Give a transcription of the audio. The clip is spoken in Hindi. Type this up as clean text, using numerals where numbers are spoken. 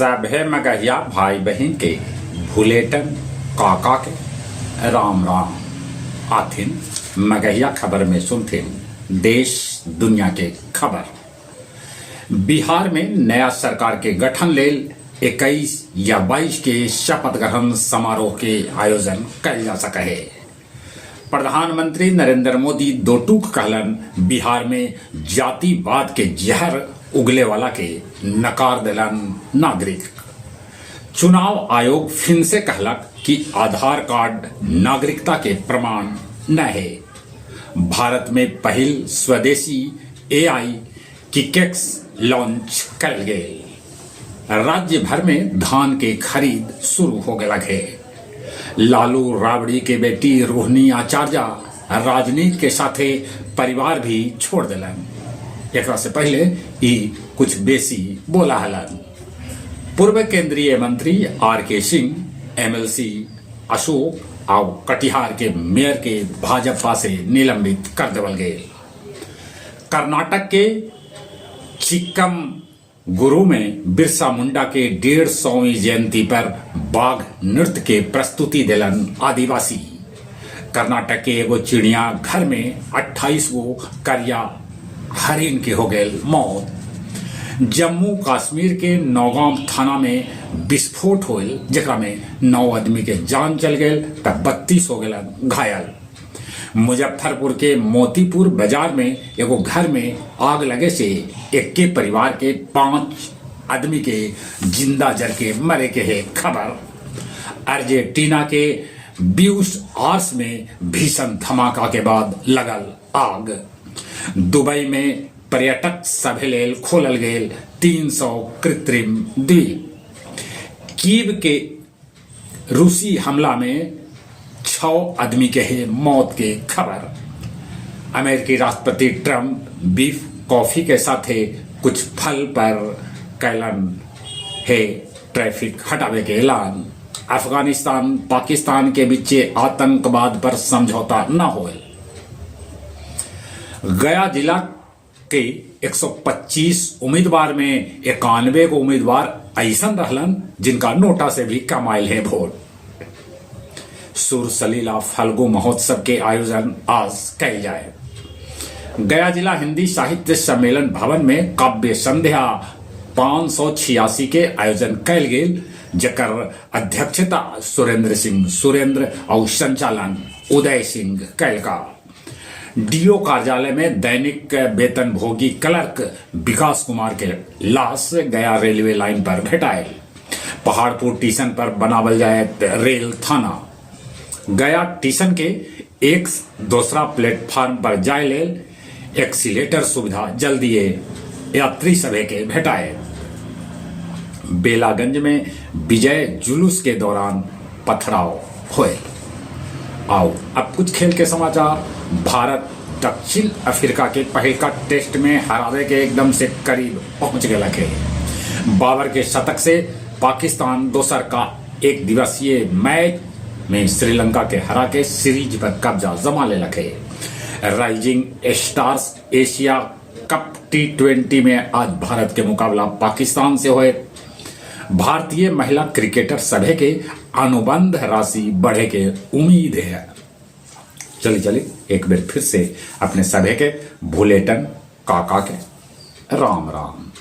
सभे मगहिया भाई बहन के भुलेटन काका के राम राम आथिन मगहिया खबर में सुनथिन देश दुनिया के खबर। बिहार में नया सरकार के गठन लेल 21 या 22 के शपथ ग्रहण समारोह के आयोजन कल जा सके है। प्रधानमंत्री नरेंद्र मोदी दो टूक कहलन बिहार में जातिवाद के जहर उगले वाला के नकार दिलन नागरिक। चुनाव आयोग फिर से कहलक कि आधार कार्ड नागरिकता के प्रमाण न है। भारत में पहल स्वदेशी AI किकेक्स लॉन्च कल गए। राज्य भर में धान के खरीद शुरू हो गए लगे। लालू राबड़ी के बेटी रोहिणी आचार्य राजनीति के साथे परिवार भी छोड़ दिलन। एक से पहले ही कुछ बेसी बोला हलन। पूर्व केंद्रीय मंत्री RK सिंह MLC अशोक और कटिहार के मेयर के भाजपा से निलंबित कर देवल गए। कर्नाटक के चिक्कमगलुरु में बिरसा मुंडा के 150वीं जयंती पर बाघ नृत्य के प्रस्तुति दिलन आदिवासी। कर्नाटक के एगो चिड़िया घर में 28 गो करिया हरिन के हो गए मौत। जम्मू कश्मीर के नौगाम थाना में विस्फोट होल जरा में 9 आदमी के जान चल गए तब 32 हो गए घायल। मुजफ्फरपुर के मोतीपुर बाजार में एगो घर में आग लगे से एक के परिवार के 5 आदमी के जिंदा जल के मरे के है खबर। अर्जेंटीना के ब्यूनस आयर्स में भीषण धमाका के बाद लगल आग। दुबई में पर्यटक सभे लेल खोलल गेल 300 कृत्रिम द्वीप। कीव के रूसी हमला में 6 आदमी के है मौत के खबर। अमेरिकी राष्ट्रपति ट्रंप बीफ कॉफी के साथ कुछ फल पर कैलन है ट्रैफिक हटावे के ऐलान। अफगानिस्तान पाकिस्तान के बीच आतंकवाद पर समझौता न होए। गया जिला के 125 उम्मीदवार में 91 को उम्मीदवार ऐसा रहलन जिनका नोटा से भी कम आयल है वोट। सुर सलीला फल्गु महोत्सव के आयोजन आज कल जाए। गया जिला हिंदी साहित्य सम्मेलन भवन में काव्य संध्या 586 के आयोजन कल गेल जकर अध्यक्षता सुरेंद्र और संचालन उदय सिंह कैल का। DO कार्यालय में दैनिक वेतन भोगी क्लर्क विकास कुमार के लाश गया रेलवे लाइन पर भेटाए। पहाड़पुर स्टेशन पर बनावल जाए रेल थाना। गया स्टेशन के एक दूसरा प्लेटफॉर्म पर जाए लेल एक्सीलेटर सुविधा जल्दी यात्री सभे के भेटाए। बेलागंज में विजय जुलूस के दौरान पथराव हुए। आओ अब कुछ खेल के समाचार। भारत दक्षिण अफ्रीका के पहल का टेस्ट में हरावे के एकदम से करीब पहुंच गए लगे। बाबर के शतक से पाकिस्तान दोसर का एक दिवसीय मैच में श्रीलंका के हरा के सीरीज पर कब्जा जमा ले लगे। Rising stars Asia cup T20 में आज भारत के मुकाबला पाकिस्तान से हुए। भारतीय महिला क्रिकेटर सभे के अनुबंध राशि बढ़े के उम्मीद है। चलिए एक बार फिर से अपने सभे के भुलेटन काका के राम राम।